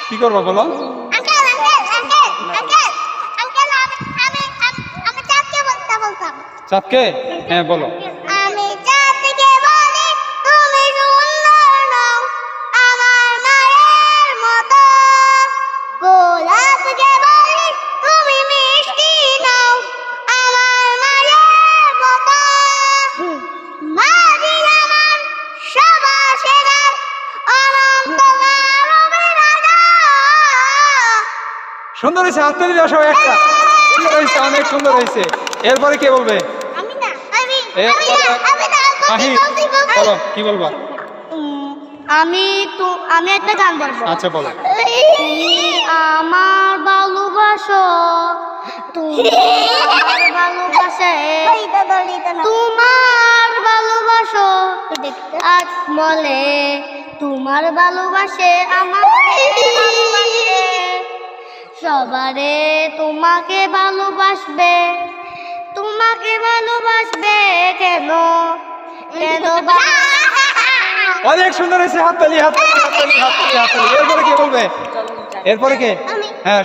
কি করবা বলো? চাঁদকে? হ্যাঁ বলো। আমি চাঁদকে বলি তুমি সুন্দর নও আমার মায়ের মতো, গোলাপকে বলি তুমি মিষ্টি নও আমার মায়ের মতো, মাঝি আমার সবাসেরার অনন্ত মানবের সুন্দর হয়েছে, হাত তালি দাও সবাই একটা। সুন্দর হয়েছে, অনেক সুন্দর হয়েছে। এরপরে কে বলবে? আমি না আমি মাহি বলো, কি বলবা? আমি একটা গান বলবো। আচ্ছা বলো। তুমি আমার ভালোবাসো, তুমি আমার ভালোবাসে, তোমার ভালোবাসো আজ বলে, তোমার ভালোবাসে আমার ভালোবাসে, সবারে তোমাকে ভালোবাসবে, তোমাকে ভালোবাসবে কেন কেন অনেক সুন্দর হয়েছে, হাত তালি, হাত তালি, হাত তালি, হাত তালি, হাত তালি। এরপরে কে বলবে? এরপরে কে? হ্যাঁ।